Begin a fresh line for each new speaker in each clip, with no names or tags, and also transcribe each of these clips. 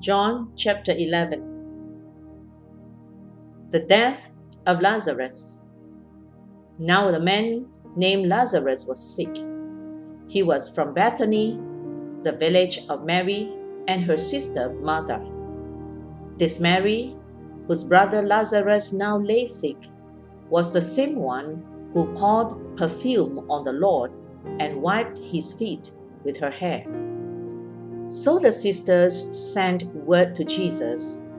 John chapter 11. The death of Lazarus. Now the man named Lazarus was sick. He was from Bethany, the village of Mary and her sister Martha. This Mary, whose brother Lazarus now lay sick, was the same one who poured perfume on the Lord and wiped his feet with her hair. So the sisters sent word to Jesus,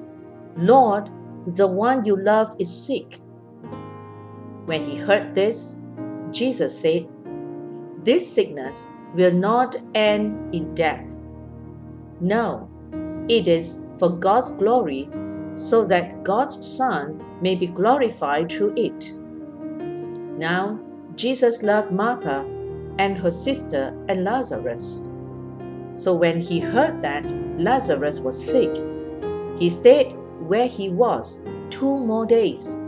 "Lord, the one you love is sick." When he heard this, Jesus said, "This sickness will not end in death. No, it is for God's glory, so that God's Son may be glorified through it." Now, Jesus loved Martha and her sister and Lazarus. So when he heard that Lazarus was sick, he stayed where he was 2 more days.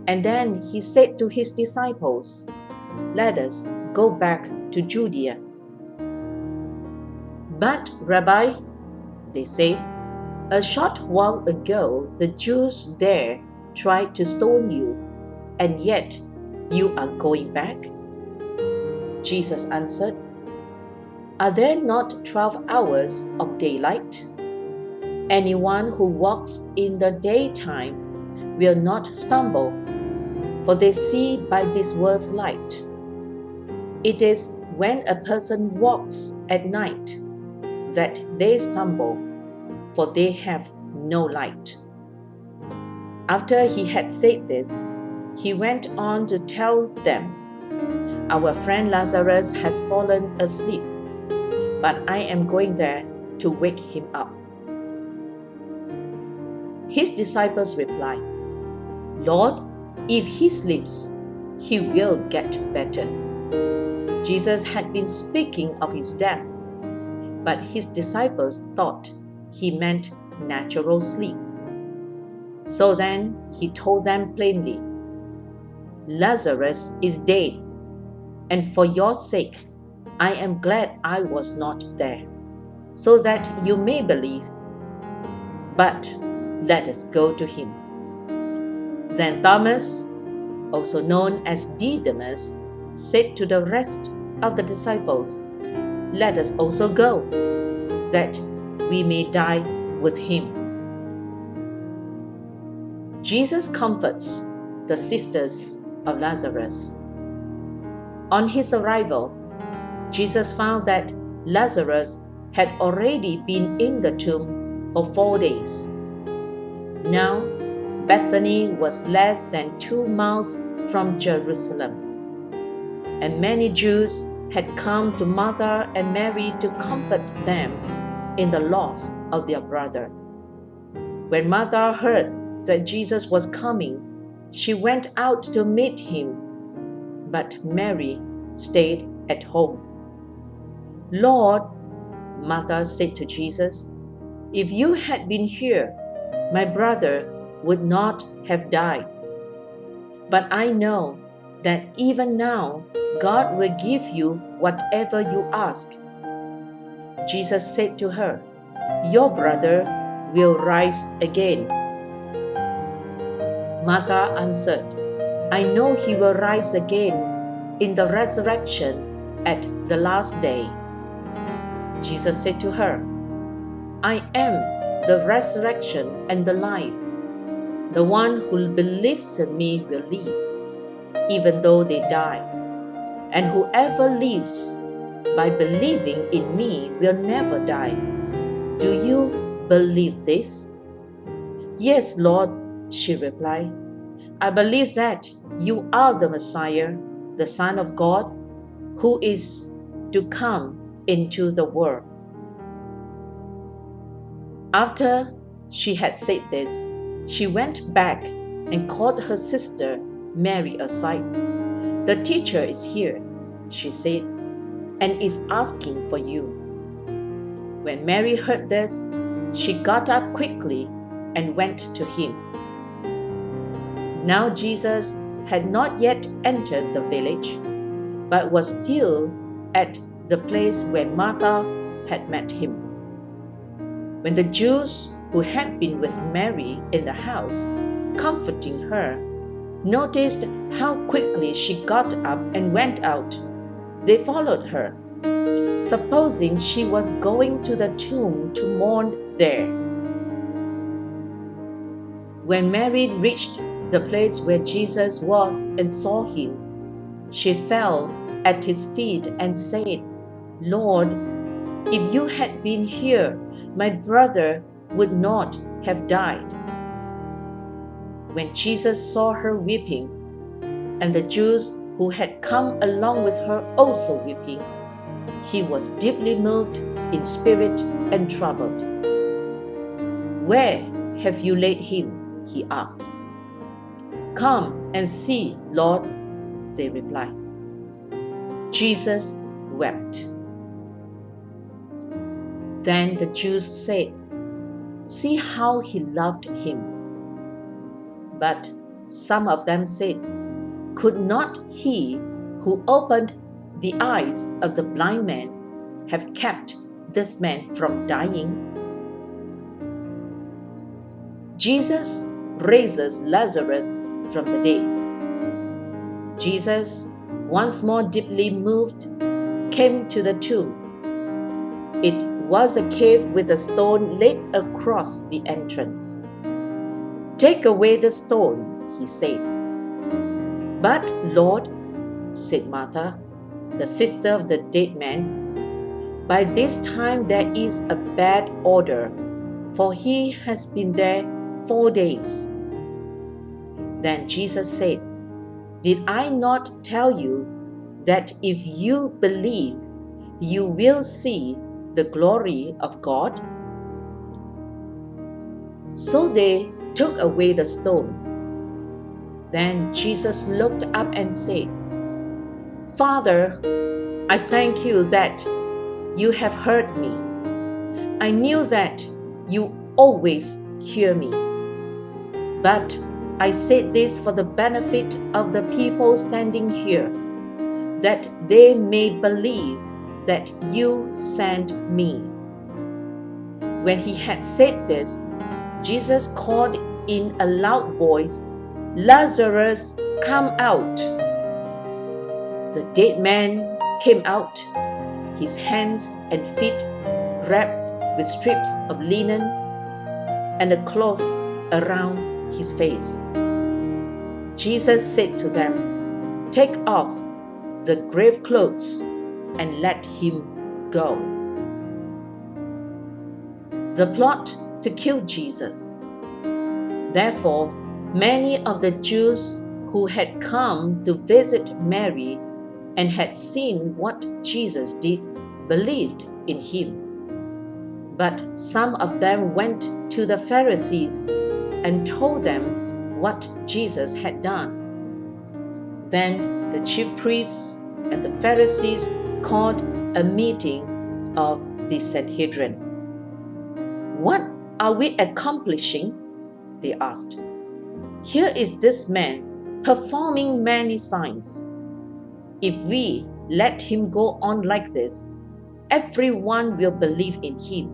And then he said to his disciples, "Let us go back to Judea." "But, Rabbi," they said, "a short while ago the Jews there tried to stone you, and yet you are going back?" Jesus answered, "Are there not 12 hours of daylight? Anyone who walks in the daytime will not stumble, for they see by this world's light. It is when a person walks at night that they stumble, for they have no light." After he had said this, he went on to tell them, "Our friend Lazarus has fallen asleep, but I am going there to wake him up." His disciples replied, "Lord, if he sleeps, he will get better." Jesus had been speaking of his death, but his disciples thought he meant natural sleep. So then he told them plainly, "Lazarus is dead, and for your sake I am glad I was not there, so that you may believe. But let us go to him." Then Thomas, also known as Didymus, said to the rest of the disciples, "Let us also go, that we may die with him." Jesus comforts the sisters of Lazarus. On his arrival, Jesus found that Lazarus had already been in the tomb for 4 days. Now, Bethany was less than 2 miles from Jerusalem, and many Jews had come to Martha and Mary to comfort them in the loss of their brother. When Martha heard that Jesus was coming, she went out to meet him, but Mary stayed at home. "Lord," Martha said to Jesus, "if you had been here, my brother would not have died. But I know that even now God will give you whatever you ask." Jesus said to her, "Your brother will rise again." Martha answered, "I know he will rise again in the resurrection at the last day." Jesus said to her, "I am the resurrection and the life. The one who believes in me will live, even though they die. And whoever lives by believing in me will never die. Do you believe this?" "Yes, Lord," she replied. "I believe that you are the Messiah, the Son of God, who is to come into the world." After she had said this, she went back and called her sister Mary aside. "The teacher is here," she said, "and is asking for you." When Mary heard this, she got up quickly and went to him. Now Jesus had not yet entered the village, but was still at the place where Martha had met him. When the Jews who had been with Mary in the house, comforting her, noticed how quickly she got up and went out, they followed her, supposing she was going to the tomb to mourn there. When Mary reached the place where Jesus was and saw him, she fell at his feet and said, "Lord, if you had been here, my brother would not have died." When Jesus saw her weeping, and the Jews who had come along with her also weeping, he was deeply moved in spirit and troubled. "Where have you laid him?" he asked. "Come and see, Lord," they replied. Jesus wept. Then the Jews said, "See how he loved him." But some of them said, "Could not he who opened the eyes of the blind man have kept this man from dying?" Jesus raises Lazarus from the dead. Jesus, once more deeply moved, came to the tomb. It was a cave with a stone laid across the entrance. "Take away the stone," he said. "But Lord," said Martha, the sister of the dead man, "by this time there is a bad odor, for he has been there 4 days." Then Jesus said, "Did I not tell you that if you believe, you will see the glory of God?" So they took away the stone. Then Jesus looked up and said, "Father, I thank you that you have heard me. I knew that you always hear me. But I said this for the benefit of the people standing here, that they may believe that you sent me." When he had said this, Jesus called in a loud voice, "Lazarus, come out." The dead man came out, his hands and feet wrapped with strips of linen and a cloth around his face. Jesus said to them, "Take off the grave clothes and let him go." The plot to kill Jesus. Therefore, many of the Jews who had come to visit Mary and had seen what Jesus did believed in him. But some of them went to the Pharisees and told them what Jesus had done. Then the chief priests and the Pharisees called a meeting of the Sanhedrin. "What are we accomplishing?" they asked. "Here is this man performing many signs. If we let him go on like this, everyone will believe in him,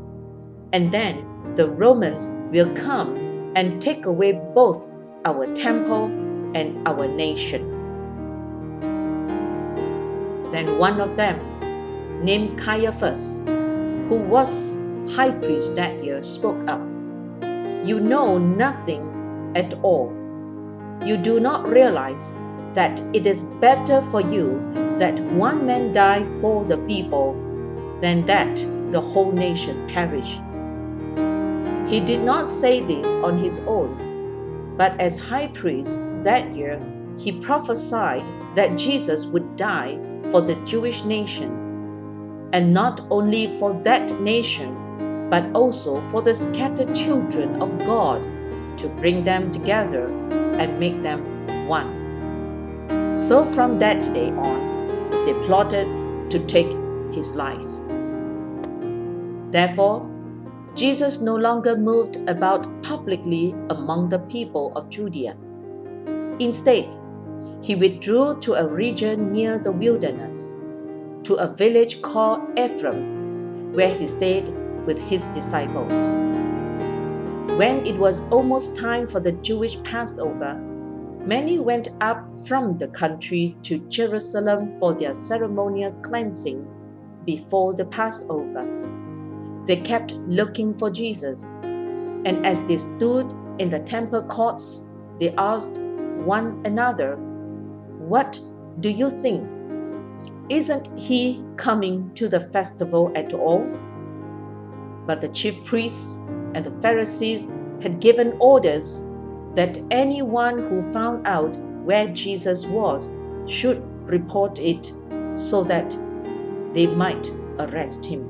and then the Romans will come and take away both our temple and our nation." Then one of them, named Caiaphas, who was high priest that year, spoke up. "You know nothing at all. You do not realize that it is better for you that one man die for the people than that the whole nation perish." He did not say this on his own, but as high priest that year, he prophesied that Jesus would die for the Jewish nation, and not only for that nation, but also for the scattered children of God, to bring them together and make them one. So from that day on, they plotted to take his life. Therefore, Jesus no longer moved about publicly among the people of Judea. Instead, he withdrew to a region near the wilderness, to a village called Ephraim, where he stayed with his disciples. When it was almost time for the Jewish Passover, many went up from the country to Jerusalem for their ceremonial cleansing before the Passover. They kept looking for Jesus, and as they stood in the temple courts, they asked one another, "What do you think? Isn't he coming to the festival at all?" But the chief priests and the Pharisees had given orders that anyone who found out where Jesus was should report it so that they might arrest him.